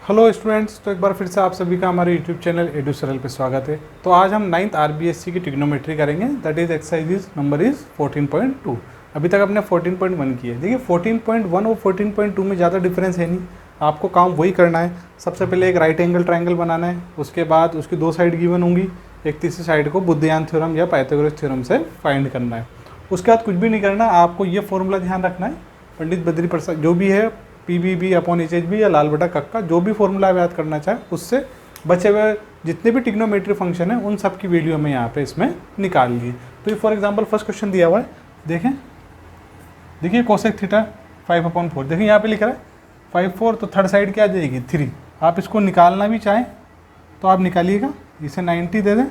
Hello students, तो एक बार फिर से आप सभी का हमारे यूट्यूब चैनल एडू सरल पे स्वागत है। तो आज हम 9th आरबीएससी की ट्रिग्नोमेट्री करेंगे, that is exercise number is 14.2। अभी तक हमने 14.1 की है। देखिए 14.1 और 14.2 में ज़्यादा डिफरेंस है नहीं, आपको काम वही करना है। सबसे पहले एक राइट एंगल ट्राइंगल बनाना है, उसके बाद उसकी दो साइड गिवन होंगी, एक तीसरी साइड को बुद्धियान थ्योरम या पाइथागोरस थ्योरम से फाइंड करना है। उसके बाद कुछ भी नहीं करना, आपको ये फॉर्मूला ध्यान रखना है, पंडित बद्री प्रसाद जो भी है, PBB/HB या लाल बटा कक्का, जो भी फॉर्मूला आप याद करना चाहे उससे बचे हुए जितने भी ट्रिग्नोमेट्री फंक्शन है उन सब की वैल्यू हमें यहाँ पे इसमें निकाल ली है। तो ये फॉर एग्जांपल फर्स्ट क्वेश्चन दिया हुआ है, देखें, देखिए कोसेक थीटा 5/4, देखिए यहाँ पे लिख रहा है 5/4, तो थर्ड साइड क्या आ जाएगी 3। आप इसको निकालना भी चाहें तो आप निकालिएगा, इसे 90 दे दें,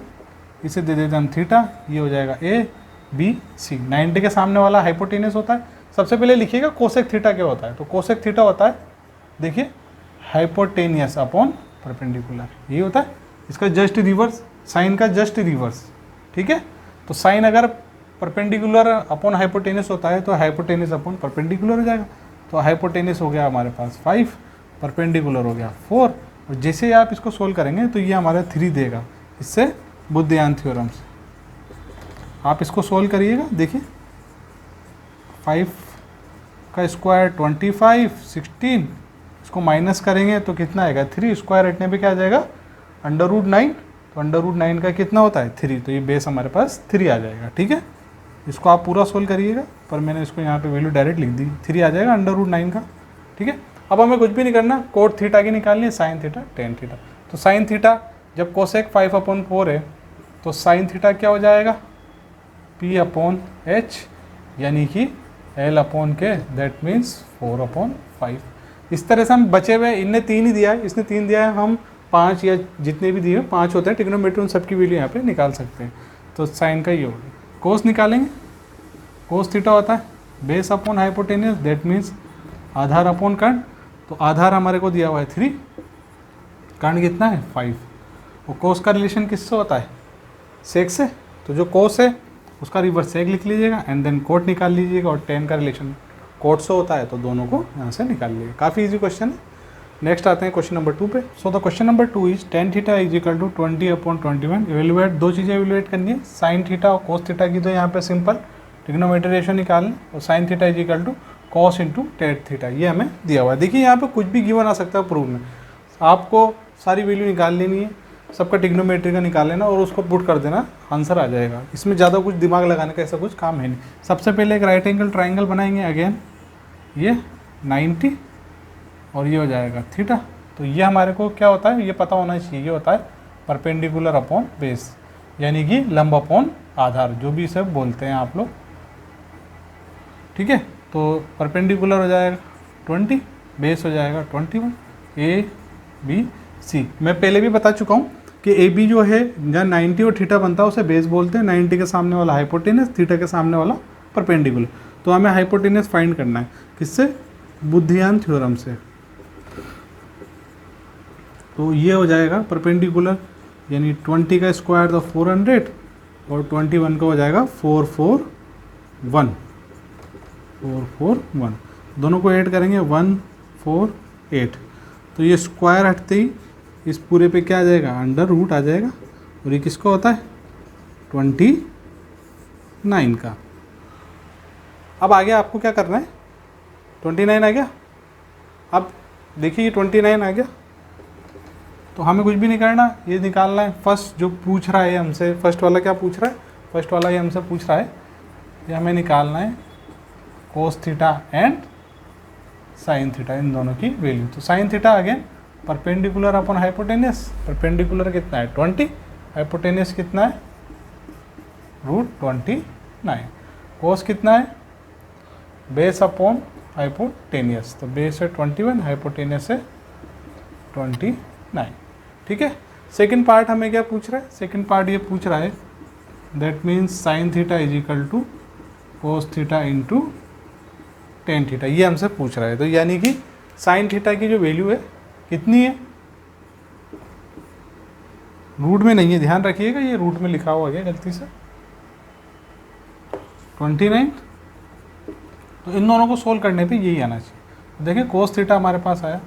इसे दे देते हम थीटा, ये हो जाएगा ABC। 90 के सामने वाला हाइपोटेनस होता है। सबसे पहले लिखिएगा कोसेक थीटा क्या होता है, तो कोसेक थीटा होता है, देखिए हाइपोटेनियस अपॉन परपेंडिकुलर, यही होता है। इसका जस्ट रिवर्स, साइन का जस्ट रिवर्स, ठीक है। तो साइन अगर परपेंडिकुलर अपॉन हाइपोटेनियस होता है तो हाइपोटेनियस अपॉन परपेंडिकुलर हो जाएगा। तो हाइपोटेनियस हो गया हमारे पास 5, परपेंडिकुलर हो गया 4, और जैसे ही आप इसको सोल्व करेंगे तो ये हमारा 3 देगा, इससे बुद्धियान थ्योरम से। आप इसको सोल्व करिएगा, देखिए 5 का स्क्वायर 25, 16, इसको माइनस करेंगे तो कितना आएगा 3, स्क्वायर हटने पे क्या आ जाएगा √9, तो √9 का कितना होता है 3, तो ये बेस हमारे पास 3 आ जाएगा, ठीक है। इसको आप पूरा सोल्व करिएगा, पर मैंने इसको यहाँ पे वैल्यू डायरेक्ट लिख दी, 3 आ जाएगा √9 का, ठीक है। अब हमें कुछ भी नहीं करना, कोट थीटा की निकालनी है, साइन थीटा, टेन थीटा। तो साइन थीटा जब कोसेक 5/4 है तो साइन थीटा क्या हो जाएगा P/H, यानी कि L/K, दैट मीन्स 4/5। इस तरह से हम बचे हुए, इनने 3 ही दिया है, इसने 3 दिया है, हम 5 या जितने भी दिए 5 होते हैं ट्रिग्नोमेट्री, उन सबकी वैल्यू यहाँ पे निकाल सकते हैं। तो साइन का ये होगा, कोस निकालेंगे, कोस थीटा होता है base upon hypotenuse, that means आधार अपॉन कर्ण। तो आधार हमारे को दिया हुआ है 3, कर्ण कितना है 5, और कोस का रिलेशन किससे होता है सेक से, तो जो कोस है उसका रिवर्स सेक लिख लीजिएगा, एंड देन कोट निकाल लीजिएगा, और टेन का रिलेशन कोट से होता है, तो दोनों को यहाँ से निकाल लीजिएगा। काफ़ी इजी क्वेश्चन है। नेक्स्ट आते हैं क्वेश्चन नंबर 2 पे। So the question number 2 is tan theta = 20/21। Evaluate, दो चीज़ें इवेलुएट करनी है, साइन थीटा और कोस थीटा की। तो यहाँ पे सिंपल ट्रिग्नोमेट्री रेशियो निकालना, और sine theta = cos × tan theta, ये हमें दिया हुआ है। देखिए यहाँ पे कुछ भी गिवन आ सकता है प्रूफ में, आपको सारी वैल्यू निकाल लेनी है, सबका ट्रिग्नोमेट्री का निकाल लेना और उसको पुट कर देना, आंसर आ जाएगा। इसमें ज़्यादा कुछ दिमाग लगाने का ऐसा कुछ काम है नहीं। सबसे पहले एक राइट एंगल ट्राइंगल बनाएंगे, अगेन ये 90 और ये हो जाएगा थीटा। तो ये हमारे को क्या होता है, ये पता होना चाहिए, ये होता है परपेंडिकुलर अपॉन बेस, यानी कि लंब अपॉन आधार, जो भी इसे बोलते हैं आप लोग, ठीक है। तो परपेंडिकुलर हो जाएगा 20, बेस हो जाएगा 21, ABC। मैं पहले भी बता चुका हूँ कि AB जो है जहाँ 90 और थीटा बनता है उसे बेस बोलते हैं। 90 के सामने वाला हाइपोटेनस, थीटा के सामने वाला परपेंडिकुलर। तो हमें हाइपोटेनस फाइंड करना है, किससे, बुद्धियान थ्योरम से। तो ये हो जाएगा परपेंडिकुलर, यानी 20 का स्क्वायर तो 400, और 21 का हो जाएगा 441, दोनों को ऐड करेंगे 148। तो ये स्क्वायर हटते ही इस पूरे पे क्या आ जाएगा, √ आ जाएगा, और ये किसका होता है 29 का। अब आगे आपको क्या करना है, 29 आ गया। अब देखिए ये 29 आ गया, तो हमें कुछ भी नहीं करना, ये निकालना है। फर्स्ट जो पूछ रहा है हमसे, फर्स्ट वाला क्या पूछ रहा है, फर्स्ट वाला ये हमसे पूछ रहा है, ये हमें निकालना है cos theta and sine theta, इन दोनों की वैल्यू। तो sine theta again perpendicular upon hypotenuse, perpendicular कितना है 20, हाइपोटेनियस कितना है √29, कोस कितना है बेस अपॉन हाइपोटेनियस, तो बेस है 21, हाइपोटेनियस है 29, ठीक है। सेकंड पार्ट हमें क्या पूछ रहा है, सेकंड पार्ट ये पूछ रहा है, that means sine theta = cos theta × tan theta, ये हमसे पूछ रहा है। तो यानी कि साइन थीटा की जो वैल्यू है कितनी है, रूट में नहीं है, ध्यान रखिएगा, ये रूट में लिखा हुआ गया गलती से 29। तो इन दोनों को सोल्व करने पे यही आना चाहिए। देखिए कोस थीटा हमारे पास आया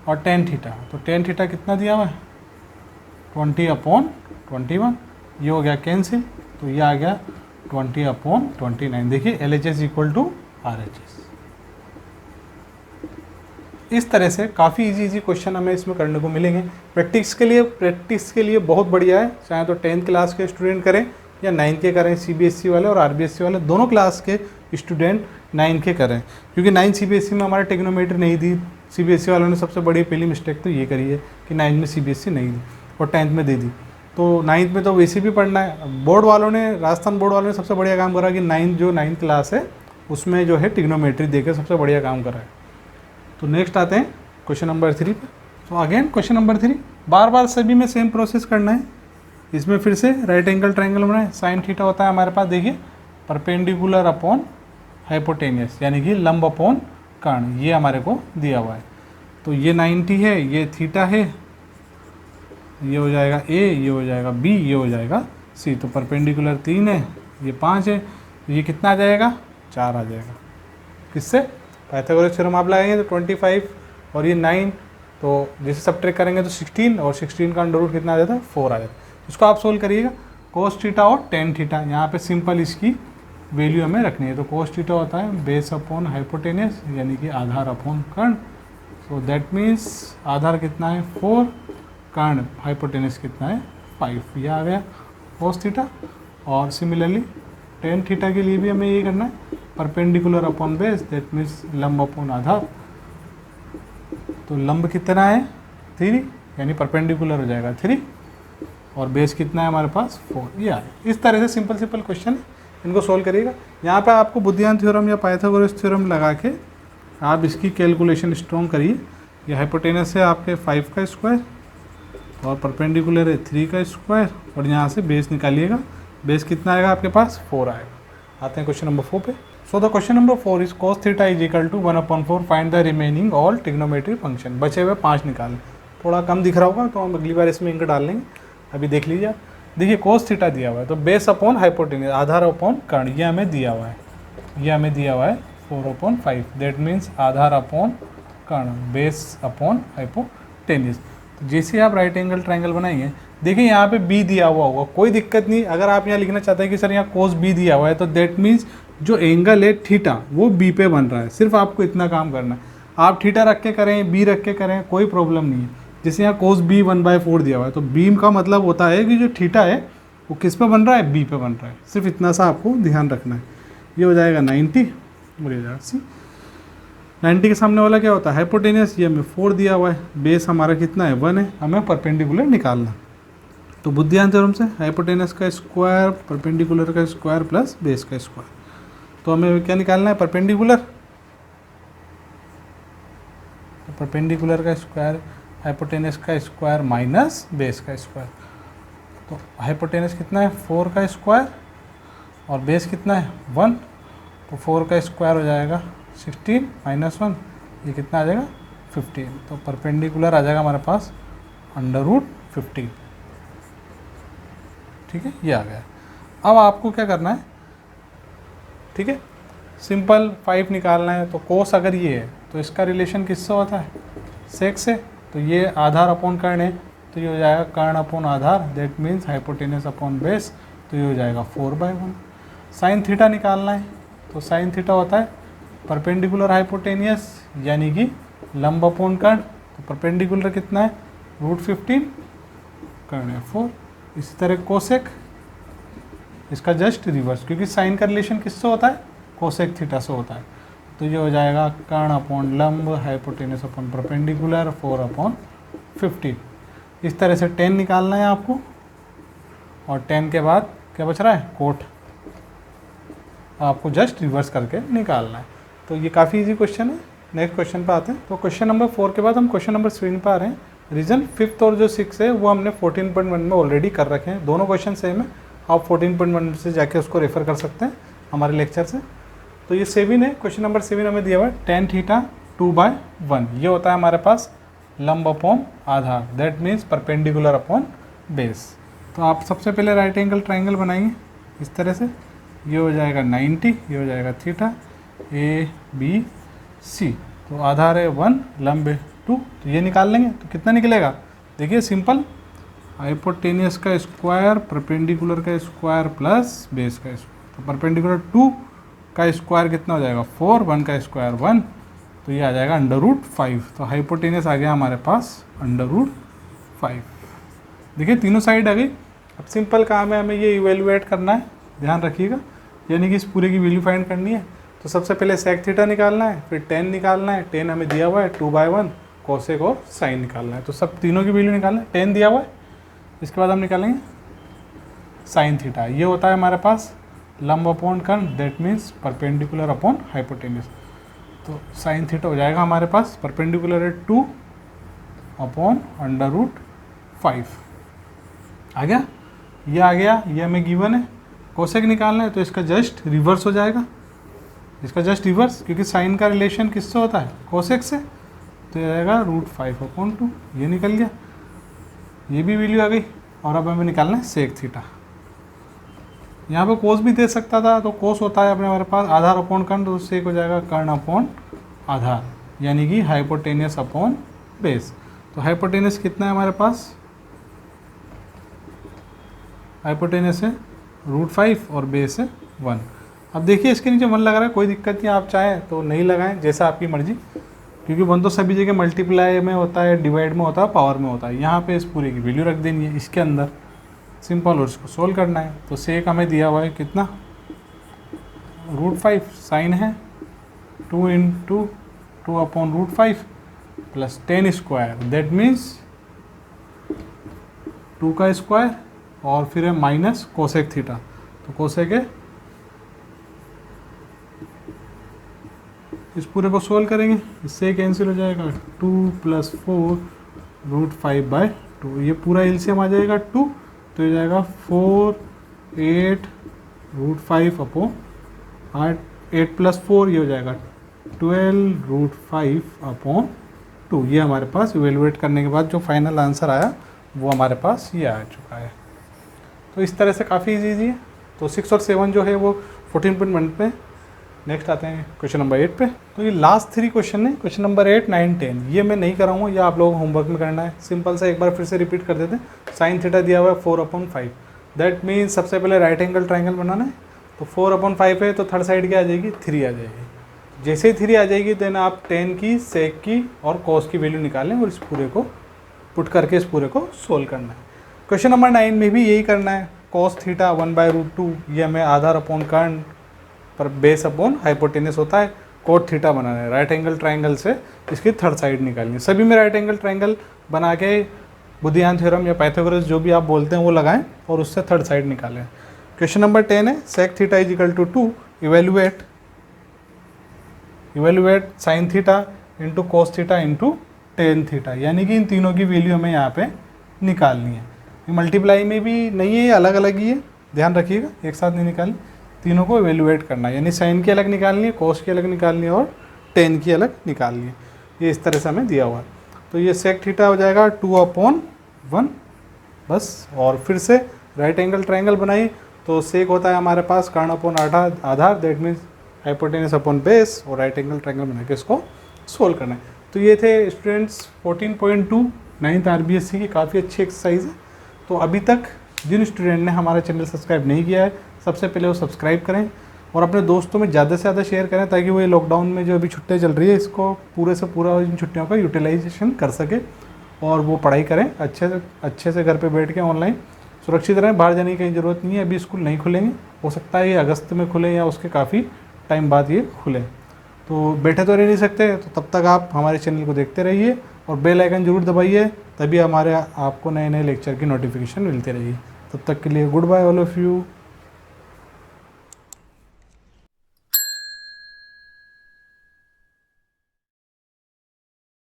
और टेन थीटा, तो टेन थीटा कितना दिया हुआ है 20/21, ये हो गया कैंसिल, तो ये आ गया 20/29। देखिए LHS इक्वल टू RHS। इस तरह से काफ़ी इजी क्वेश्चन हमें इसमें करने को मिलेंगे। प्रैक्टिस के लिए बहुत बढ़िया है, चाहे तो 10th क्लास के स्टूडेंट करें या 9th के करें, CBSE वाले और RBSE वाले दोनों क्लास के स्टूडेंट 9th के करें, क्योंकि 9th CBSE में हमारा टेक्नोमेट्री नहीं दी। CBSE वालों ने सबसे बड़ी पहली मिस्टेक तो ये करी है कि 9th में CBSE नहीं दी और 10th में दे दी, तो 9th में तो वैसे भी पढ़ना है। बोर्ड वालों ने, राजस्थान बोर्ड वालों ने सबसे बढ़िया काम करा कि 9th क्लास है उसमें जो है टिग्नोमेट्री देकर सबसे बढ़िया काम करा है। तो नेक्स्ट आते हैं क्वेश्चन नंबर 3 पे। तो अगेन क्वेश्चन नंबर 3 बार बार सभी में सेम प्रोसेस करना है। इसमें फिर से राइट एंगल ट्रायंगल बनाए, साइन थीटा होता है हमारे पास, देखिए परपेंडिकुलर अपॉन हाइपोटेनियस यानी कि लंब अपॉन कर्ण, ये हमारे को दिया हुआ है। तो ये 90 है, ये थीटा है, ये हो जाएगा A, ये हो जाएगा B, ये हो जाएगा C। तो परपेंडिकुलर 3 है, ये 5 है, तो ये कितना आ जाएगा 4 आ जाएगा। किससे? पाइथागोरस थ्योरम आप लगाएंगे तो 25 और ये 9, तो जैसे सब्ट्रैक्ट करेंगे तो 16 और 16 का अंडर रूट कितना आ जाता है 4 आ जाता है। इसको आप सोल्व करिएगा। कोस थीटा और टेन थीटा, यहाँ पे सिंपल इसकी वैल्यू हमें रखनी है। तो कोस थीटा होता है बेस अपॉन हाइपोटेनियस यानी कि आधार अपॉन कर्ण। सो दैट मीन्स आधार कितना है 4, कर्ण हाइपोटेनियस कितना है 5, ये आ गया कोस थीटा। और सिमिलरली टेन थीटा के लिए भी हमें ये करना है perpendicular upon base, that means लंब अपॉन आधार। तो लंब कितना है 3 यानी परपेंडिकुलर हो जाएगा 3 और बेस कितना है हमारे पास 4, ये आ गया। इस तरह से सिंपल क्वेश्चन है, इनको सोल्व करिएगा। यहाँ पे आपको बुद्धिमान थ्योरम या पाइथागोरस थ्योरम लगा के आप इसकी कैलकुलेशन स्ट्रॉन्ग करिए। ये हाइपोटेनस है आपके 5 का स्क्वायर और परपेंडिकुलर है 3 का स्क्वायर और यहाँ से बेस निकालिएगा। बेस कितना आएगा आपके पास 4 आएगा। आते हैं क्वेश्चन नंबर 4 पे। So the question number 4 is cos theta is equal to 1/4 find the remaining all trigonometry function. बचे हुए 5 निकालें। थोड़ा कम दिख रहा होगा तो हम अगली बार इसमें इंक डाल लेंगे, अभी देख लीजिए आप। देखिए cos थीटा दिया हुआ है, तो बेस अपॉन हाइपोटेनियस आधार अपॉन कर्ण, ये हमें दिया हुआ है, ये हमें दिया हुआ है 4/5, दैट मीन्स आधार अपॉन कर्ण बेस अपॉन हाइपोटेनियस। तो जैसे आप राइट एंगल ट्रायंगल बनाएंगे, देखिए यहाँ पे B दिया हुआ होगा, कोई दिक्कत नहीं। अगर आप यहाँ लिखना चाहते हैं कि सर यहाँ cos B दिया हुआ है, तो दैट मीन्स जो एंगल है थीटा वो B पे बन रहा है। सिर्फ आपको इतना काम करना है, आप थीटा रख के करें, B रख के करें, कोई प्रॉब्लम नहीं है। जैसे यहाँ cos B 1/4 दिया हुआ है, तो B का मतलब होता है कि जो थीटा है वो किस पे बन रहा है, B पे बन रहा है। सिर्फ इतना सा आपको ध्यान रखना है। ये हो जाएगा 90 और ये हो जाएगा C। 90 के सामने वाला क्या होता है हाइपोटेनियस, ये हमें 4 दिया हुआ है, बेस हमारा कितना है 1 है, हमें परपेंडिकुलर निकालना। तो बुद्धिमान थ्योरम से हाइपोटेनियस का स्क्वायर, परपेंडिकुलर का स्क्वायर प्लस बेस का स्क्वायर। तो हमें क्या निकालना है परपेंडिकुलर, तो परपेंडिकुलर का स्क्वायर हाइपोटेनियस का स्क्वायर माइनस बेस का स्क्वायर। तो हाइपोटेनियस कितना है 4 का स्क्वायर और बेस कितना है 1, तो 4 का स्क्वायर हो जाएगा 16 माइनस 1, ये कितना आ जाएगा 15। तो परपेंडिकुलर आ जाएगा हमारे पास √15। ठीक है, ये आ गया। अब आपको क्या करना है, ठीक है, सिंपल 5 निकालना है। तो कोस अगर ये है तो इसका रिलेशन किससे होता है सेक से, तो ये आधार अपॉन कर्ण है, तो ये हो जाएगा कर्ण अपॉन आधार, that means hypotenuse upon base, तो ये हो जाएगा 4/1। साइन थीटा निकालना है, तो साइन थीटा होता है परपेंडिकुलर हाइपोटेनियस यानी कि लंब अपॉन कर्ण। तो परपेंडिकुलर कितना है √15, कर्ण है 4। इसी तरह कोसेक, इसका जस्ट रिवर्स, क्योंकि साइन का रिलेशन किससे होता है कोसेक थीटा से होता है। तो ये हो जाएगा कर्ण अपॉन लंब हाइपोटेनियस अपॉन परपेंडिकुलर 4/15। इस तरह से 10 निकालना है आपको और 10 के बाद क्या बच रहा है कोट, आपको जस्ट रिवर्स करके निकालना है। तो ये काफ़ी इजी क्वेश्चन है। नेक्स्ट क्वेश्चन पे आते हैं। तो क्वेश्चन नंबर 4 के बाद हम क्वेश्चन नंबर 3 पे आ रहे हैं। रीजन 5th और जो 6 है वो हमने 14.1 में ऑलरेडी कर रखे हैं, दोनों क्वेश्चन सेम है। आप 14.1 से जाके उसको रेफर कर सकते हैं हमारे लेक्चर से। तो ये 7 है, क्वेश्चन नंबर 7 हमें दिया हुआ है tan थीटा 2/1, ये होता है हमारे पास लंब अपॉन आधार, that means perpendicular upon base. तो आप सबसे पहले राइट एंगल ट्राइंगल बनाएंगे इस तरह से, ये हो जाएगा 90, ये हो जाएगा थीटा, ए बी सी, तो आधार है 1, लंब है 2, तो ये निकाल लेंगे। तो कितना निकलेगा, देखिए सिंपल, हाइपोटेनियस का स्क्वायर, परपेंडिकुलर का स्क्वायर प्लस बेस का स्क्वायर। तो परपेंडिकुलर 2 का स्क्वायर कितना हो जाएगा 4, 1 का स्क्वायर 1, तो ये आ जाएगा √5। तो हाइपोटेनियस आ गया हमारे पास √5। देखिए तीनों साइड आ गई। अब सिंपल काम है, हमें ये इवेल्युएट करना है, ध्यान रखिएगा, यानी कि इस पूरे की वैल्यू फाइंड करनी है। तो सबसे पहले सेक थीटा निकालना है, फिर टेन निकालना है, टेन हमें दिया हुआ है 2/1, कोसेक और साइन निकालना है। तो सब तीनों की वैल्यू निकालना है, टेन दिया हुआ है, इसके बाद हम निकालेंगे साइन थीटा। ये होता है हमारे पास लंब अपॉन कर्ण, that means perpendicular upon hypotenuse. तो साइन थीटा हो जाएगा हमारे पास, परपेंडिकुलर है 2/√5 आ गया, ये आ गया, ये हमें गिवन है। कोसेक निकालना है तो इसका जस्ट रिवर्स हो जाएगा, इसका जस्ट रिवर्स, क्योंकि साइन का रिलेशन किससे होता है, कोसेक से, तो ये आएगा √5/2, ये निकल गया, ये भी वैल्यू आ गई। और अब हमें निकालना है सेक थीटा। यहाँ पे कोस भी दे सकता था, तो कोस होता है अपने हमारे पास आधार अपॉन कर्ण, तो सेक हो जाएगा कर्ण अपॉन आधार, यानी कि हाइपोटेनियस अपॉन बेस। तो हाइपोटेनियस कितना है हमारे पास, हाइपोटेनियस है √5 और बेस है 1। अब देखिए इसके नीचे 1 लगा रहा है, कोई दिक्कत नहीं, आप चाहें तो नहीं लगाएं, जैसा आपकी मर्जी, क्योंकि 1 तो सभी जगह मल्टीप्लाई में होता है, डिवाइड में होता है, पावर में होता है। यहाँ पे इस पूरे की वैल्यू रख देनी है इसके अंदर, सिंपल, और इसको सोल्व करना है। तो सेक हमें दिया हुआ है कितना, √5, साइन है 2 × 2/√5 प्लस 10 स्क्वायर, दैट मीन्स 2 का स्क्वायर, और फिर है माइनस कोसेक थीटा। तो कोसेक है, इस पूरे को सोल्व करेंगे, इससे कैंसिल हो जाएगा, 2 + 4 √5/2, ये पूरा एलसीएम आ जाएगा 2, तो ये जाएगा 4, 8 √5/8, 8 + 4 ये हो जाएगा 12 √5/2। ये हमारे पास इवेलुएट करने के बाद जो फाइनल आंसर आया वो हमारे पास ये आ चुका है। तो इस तरह से काफ़ी ईजी है। तो 6 और 7 जो है वो 14.1 पे। नेक्स्ट आते हैं क्वेश्चन नंबर 8 पे। तो ये लास्ट 3 क्वेश्चन है, क्वेश्चन नंबर 8, 9, 10, ये मैं नहीं कराऊंगा, ये आप लोगों को होमवर्क में करना है। सिंपल सा एक बार फिर से रिपीट कर देते हैं। साइन थीटा दिया हुआ है 4/5, दैट मीन्स सबसे पहले राइट एंगल ट्राइंगल बनाना है। तो 4/5 है तो थर्ड साइड क्या आ जाएगी, 3 आ जाएगी। जैसे ही 3 आ जाएगी देन आप टेन की, सेक की और कॉस की वैल्यू निकालें और इस पूरे को पुट करके इस पूरे को सोल्व करना है। क्वेश्चन नंबर 9 में भी यही करना है। कॉस थीटा 1/√2, ये हमें आधार अपॉन कर्ण पर बेस अपॉन हाइपोटेनियस होता है। कोट थीटा बनाना है, राइट एंगल ट्राइंगल से इसकी थर्ड साइड निकालनी है। सभी में राइट एंगल ट्राइंगल बना के बुद्धियान थ्योरम या पाइथागोरस जो भी आप बोलते हैं वो लगाएं और उससे थर्ड साइड निकालें। क्वेश्चन नंबर 10 है, sec theta = 2, evaluate sine theta into cos theta into tan theta, यानी कि इन तीनों की वैल्यू हमें यहाँ पे निकालनी है। ये मल्टीप्लाई में भी नहीं है, अलग अलग ही है, ध्यान रखिएगा, एक साथ नहीं निकालनी, तीनों को इवेल्युएट करना है। यानी साइन की अलग निकालनी है, कोस की अलग निकालनी है और टेन की अलग निकालनी है। ये इस तरह से हमें दिया हुआ है। तो ये सेक थीटा हो जाएगा 2/1 बस। और फिर से राइट एंगल ट्राइंगल बनाइए, तो सेक होता है हमारे पास कर्ण अपॉन आधार, that means hypotenuse upon base, और राइट एंगल ट्राइंगल बना के इसको सोल्व करना है। तो ये थे स्टूडेंट्स 14.2 9th RBSc की काफ़ी अच्छी एक्सरसाइज है। तो अभी तक जिन स्टूडेंट ने हमारा चैनल सब्सक्राइब नहीं किया है, सबसे पहले वो सब्सक्राइब करें और अपने दोस्तों में ज़्यादा से ज़्यादा शेयर करें, ताकि वो ये लॉकडाउन में जो अभी छुट्टियाँ चल रही है इसको पूरे से पूरा इन छुट्टियों का यूटिलाइजेशन कर सके और वो पढ़ाई करें अच्छे से घर पे बैठ के ऑनलाइन सुरक्षित रहें। बाहर जाने की कहीं ज़रूरत नहीं है, अभी स्कूल नहीं खुलेंगे, हो सकता है ये अगस्त में खुले या उसके काफ़ी टाइम बाद ये खुले। तो बैठे तो रह नहीं सकते, तो तब तक आप हमारे चैनल को देखते रहिए और बेल आइकन ज़रूर दबाइए, तभी हमारे आपको नए नए लेक्चर की नोटिफिकेशन मिलती रहेगी। तब तक के लिए goodbye all of you.